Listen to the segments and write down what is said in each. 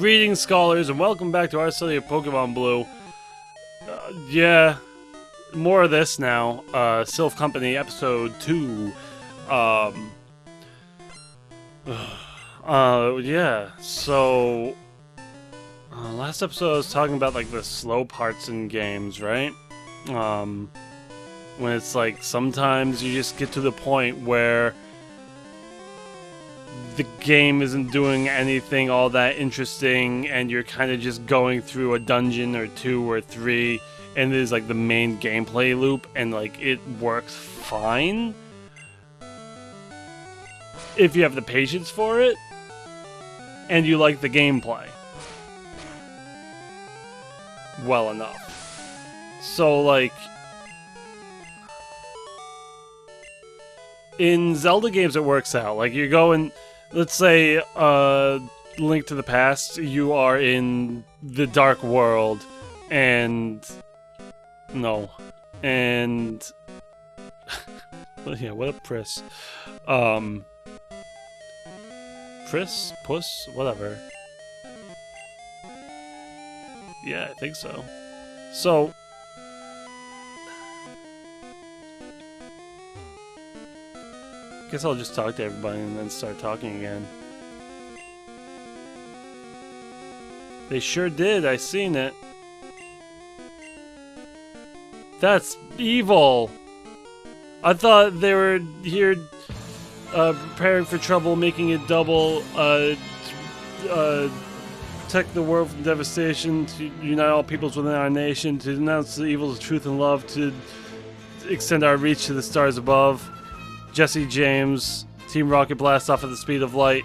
Greetings, scholars, and welcome back to our study of Pokemon Blue. Yeah, more of this now. Silph Company, Episode 2. Yeah, so... last episode I was talking about, like, the slow parts in games, right? When it's like, sometimes you just get to the point where the game isn't doing anything all that interesting, and you're kind of just going through a dungeon or 2 or 3, and there's like the main gameplay loop, and like it works fine if you have the patience for it and you like the gameplay well enough. So like in Zelda games it works out. Like you're going, let's say, Link to the Past, you are in the Dark World, and... No. And... yeah, what a priss. Priss? Puss? Whatever. Yeah, I think so. So... guess I'll just talk to everybody and then start talking again. They sure did, I seen it. That's evil! I thought they were here preparing for trouble, making it double, protect the world from devastation, to unite all peoples within our nation, to denounce the evils of truth and love, to extend our reach to the stars above. Jesse James, Team Rocket blast off at the speed of light.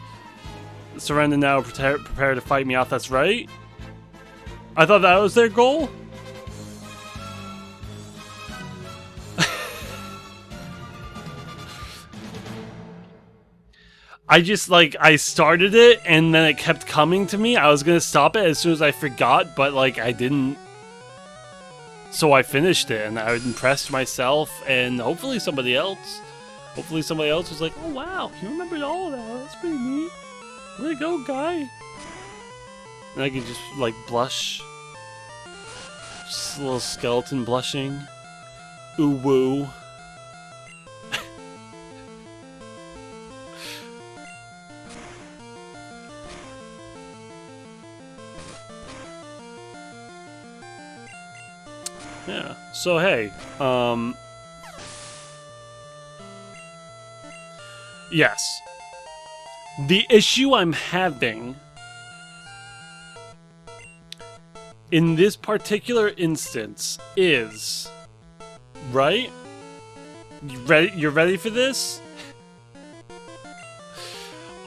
Surrender now, prepare to fight me off. That's right. I thought that was their goal. I just, like, I started it and then it kept coming to me. I was gonna stop it as soon as I forgot, but, like, I didn't. So I finished it and I impressed myself and hopefully somebody else. Hopefully somebody else was like, oh wow, you remembered all of that. That's pretty neat. Way to go, guy. And I could just, like, blush. Just a little skeleton blushing. Ooh woo. Yeah. So hey, yes. The issue I'm having in this particular instance is, right? You ready? You're ready for this?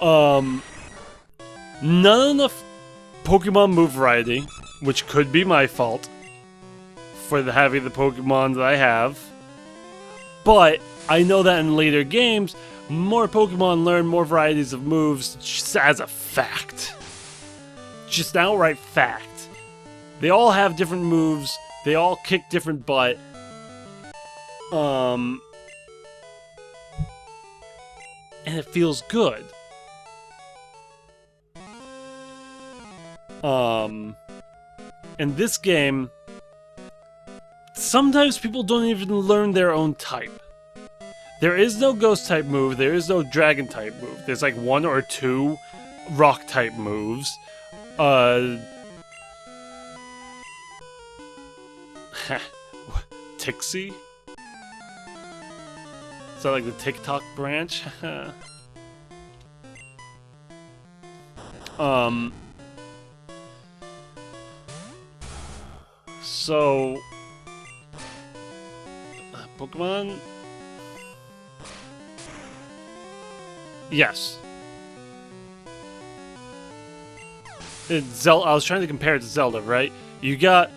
None enough Pokemon move variety, which could be my fault for having the Pokemon that I have. But I know that in later games, more Pokemon learn more varieties of moves just as a fact. Just an outright fact. They all have different moves. They all kick different butt. And it feels good. In this game, sometimes people don't even learn their own type. There is no ghost type move, there is no dragon type move. There's like 1 or 2 rock type moves. Tixie? Is that like the TikTok branch? So... Pokemon? Yes. I was trying to compare it to Zelda, right? You got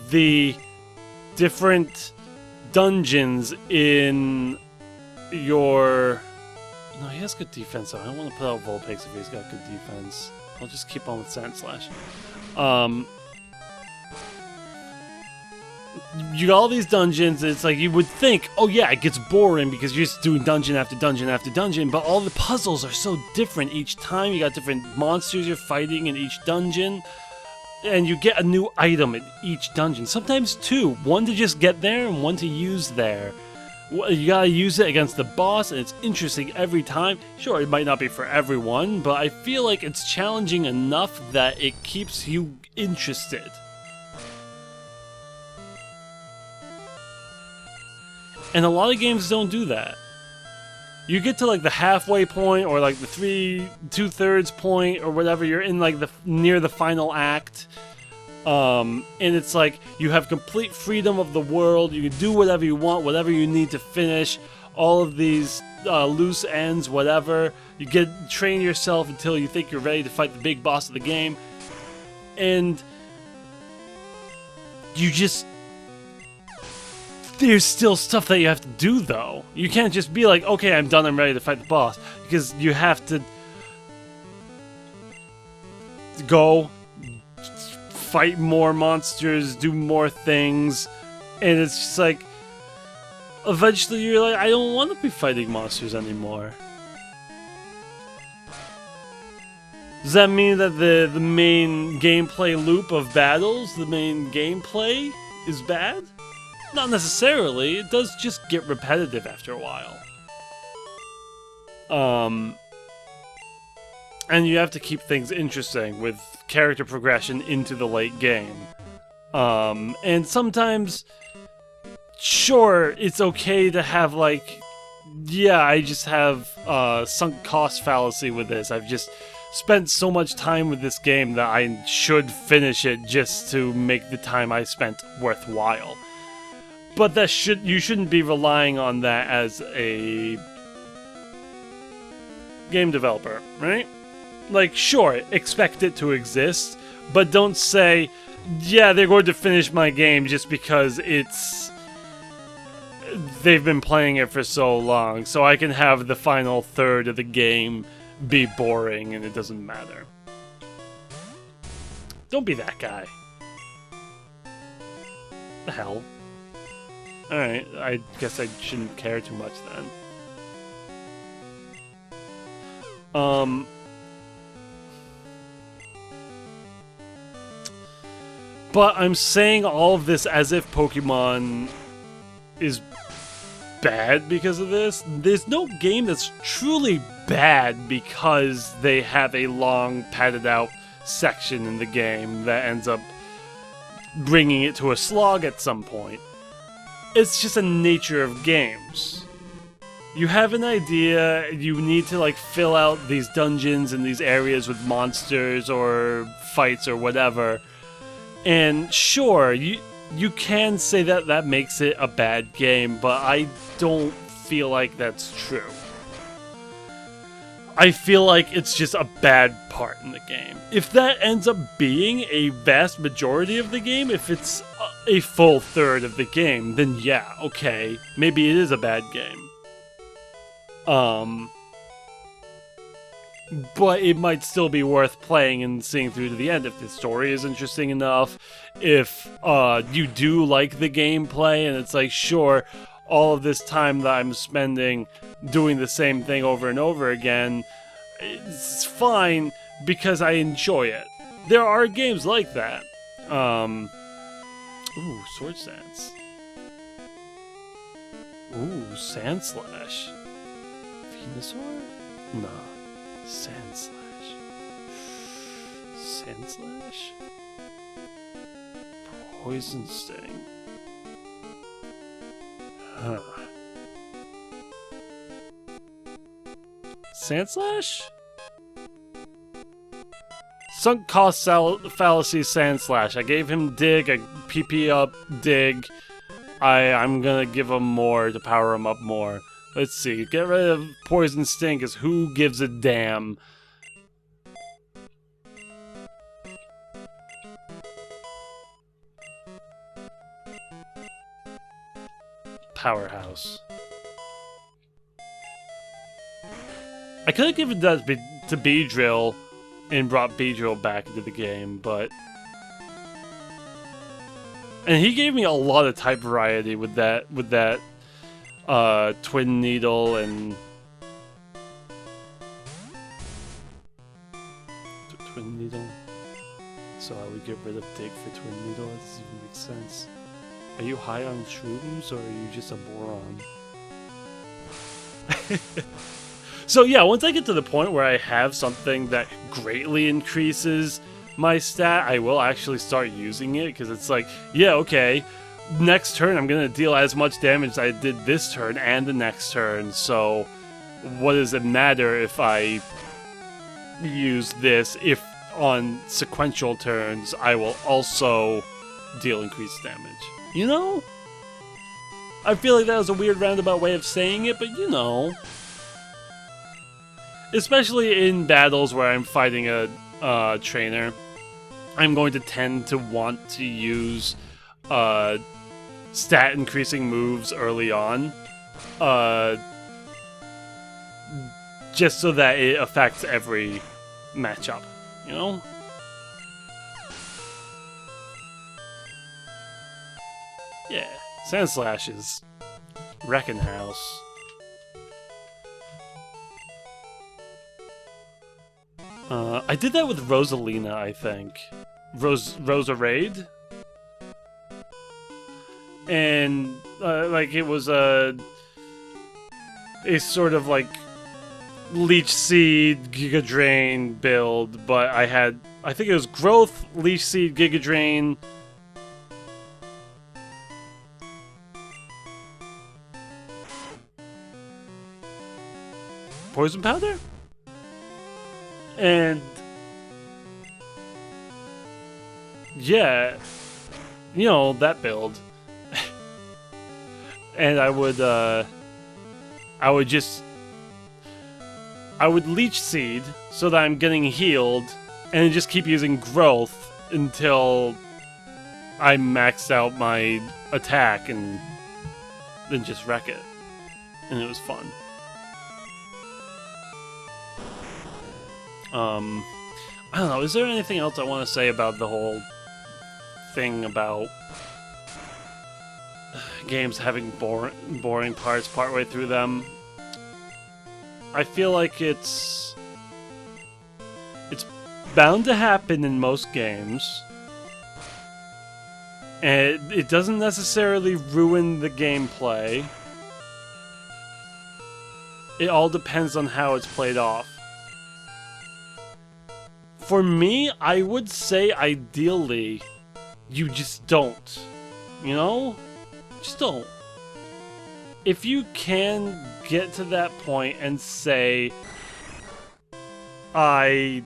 the different dungeons in your... No, he has good defense, though. I don't want to put out Vulpix if he's got good defense. I'll just keep on with Sand Slash. you got all these dungeons, and it's like you would think, oh yeah, it gets boring because you're just doing dungeon after dungeon after dungeon, but all the puzzles are so different each time. You got different monsters you're fighting in each dungeon, and you get a new item in each dungeon. Sometimes two, one to just get there and one to use there. You gotta use it against the boss, and it's interesting every time. Sure, it might not be for everyone, but I feel like it's challenging enough that it keeps you interested. And a lot of games don't do that. You get to like the halfway point, or like the 2/3 point, or whatever. You're in like near the final act, and it's like you have complete freedom of the world. You can do whatever you want, whatever you need to finish. All of these loose ends, whatever. You train yourself until you think you're ready to fight the big boss of the game, and you just. There's still stuff that you have to do, though. You can't just be like, okay, I'm done, I'm ready to fight the boss. Because you have to go, fight more monsters, do more things, and it's just like, eventually you're like, I don't want to be fighting monsters anymore. Does that mean that the main gameplay loop of battles, the main gameplay, is bad? Not necessarily. It does just get repetitive after a while. And you have to keep things interesting with character progression into the late game. And sometimes, sure, it's okay to have like, yeah, I just have sunk cost fallacy with this. I've just spent so much time with this game that I should finish it just to make the time I spent worthwhile. But you shouldn't be relying on that as a game developer, right? Like, sure, expect it to exist, but don't say, yeah, they're going to finish my game just because they've been playing it for so long, so I can have the final third of the game be boring and it doesn't matter. Don't be that guy. The hell? Alright, I guess I shouldn't care too much then. But I'm saying all of this as if Pokemon is bad because of this. There's no game that's truly bad because they have a long, padded out section in the game that ends up bringing it to a slog at some point. It's just a nature of games. You have an idea, you need to like fill out these dungeons and these areas with monsters or fights or whatever. And sure, you can say that makes it a bad game, but I don't feel like that's true. I feel like it's just a bad part in the game. If that ends up being a vast majority of the game, if it's a full third of the game, then yeah, okay, maybe it is a bad game. But it might still be worth playing and seeing through to the end if the story is interesting enough, if you do like the gameplay, and it's like, sure, all of this time that I'm spending doing the same thing over and over again, it's fine because I enjoy it. There are games like that. Ooh, Sword Stance. Ooh, Sand Slash. Venusaur? Nah. Sand Slash. Sand Slash? Poison Sting. Huh. Sand Slash? Sunk cost fallacy Sand Slash. I gave him dig, I PP up dig. I'm gonna give him more to power him up more. Let's see, get rid of Poison Sting, because who gives a damn? Powerhouse. I could have given that to Beedrill and brought Beedrill back into the game, but... And he gave me a lot of type variety with that Twin Needle and Twin Needle. So I would get rid of Dig for Twin Needle. That doesn't even make sense. Are you high on shrooms or are you just a moron? So yeah, once I get to the point where I have something that greatly increases my stat, I will actually start using it, because it's like, yeah, okay, next turn I'm gonna deal as much damage as I did this turn and the next turn, so what does it matter if I use this if on sequential turns I will also deal increased damage? You know? I feel like that was a weird roundabout way of saying it, but you know. Especially in battles where I'm fighting a trainer, I'm going to tend to want to use stat increasing moves early on, just so that it affects every matchup, you know? Yeah, Sand Slash is wrecking house. I did that with Rosalina, I think. Rosa Raid? And, like, it was a sort of, like, Leech Seed, Giga Drain build, but I think it was Growth, Leech Seed, Giga Drain. Poison Powder? And yeah, you know, that build. And I would Leech Seed so that I'm getting healed, and then just keep using Growth until I maxed out my attack, and then just wreck it. And it was fun. I don't know, is there anything else I want to say about the whole thing about games having boring parts partway through them? I feel like it's bound to happen in most games, and it doesn't necessarily ruin the gameplay. It all depends on how it's played off. For me, I would say ideally, you just don't. You know? Just don't. If you can get to that point and say, I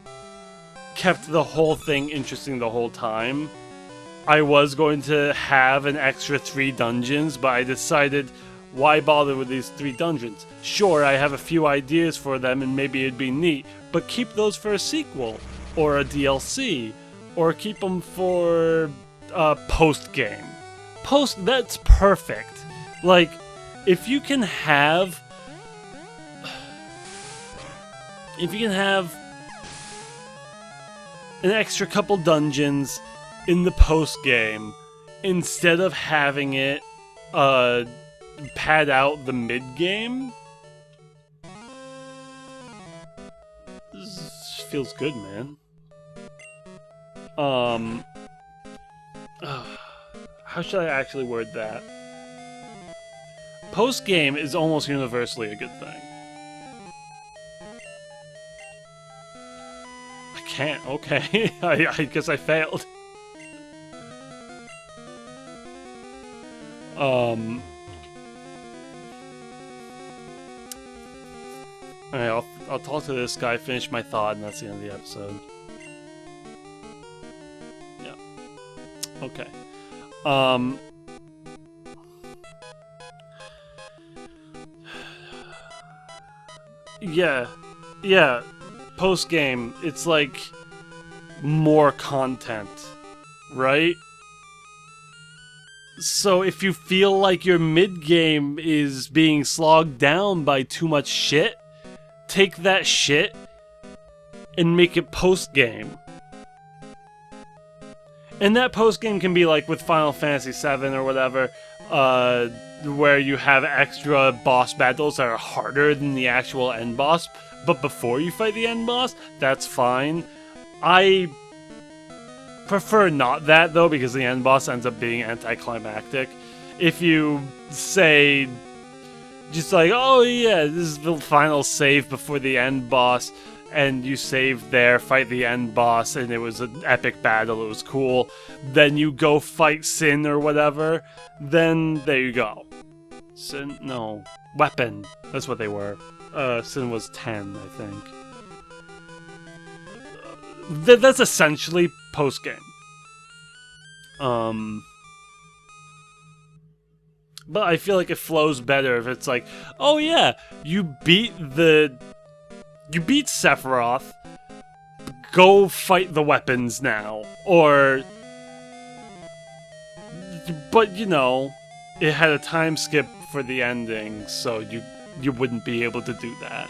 kept the whole thing interesting the whole time, I was going to have an extra 3 dungeons, but I decided, why bother with these 3 dungeons? Sure, I have a few ideas for them and maybe it'd be neat, but keep those for a sequel. Or a DLC, or keep them for post-game. That's perfect. Like, if you can have an extra couple dungeons in the post-game, instead of having it pad out the mid-game, this feels good, man. How should I actually word that? Post-game is almost universally a good thing. I can't, okay. I guess I failed. Alright, I'll talk to this guy, finish my thought, and that's the end of the episode. Okay. Yeah. Post-game, it's like more content, right? So if you feel like your mid-game is being slogged down by too much shit, take that shit and make it post-game. And that post game can be like with Final Fantasy VII or whatever, where you have extra boss battles that are harder than the actual end boss, but before you fight the end boss, that's fine. I prefer not that, though, because the end boss ends up being anticlimactic. If you say, just like, oh yeah, this is the final save before the end boss, and you save there, fight the end boss, and it was an epic battle, it was cool, then you go fight Sin or whatever, then there you go. Sin? No. Weapon. That's what they were. Sin was 10, I think. That's essentially post-game. But I feel like it flows better if it's like, oh yeah, you beat Sephiroth, go fight the weapons now. Or, but you know, it had a time skip for the ending, so you wouldn't be able to do that.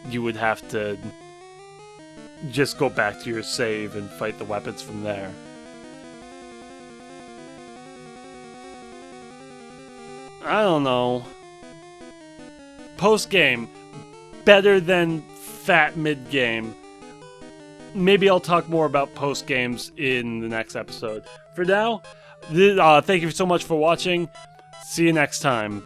You would have to just go back to your save and fight the weapons from there. I don't know. Post-game. Better than fat mid-game. Maybe I'll talk more about post-games in the next episode. For now, thank you so much for watching. See you next time.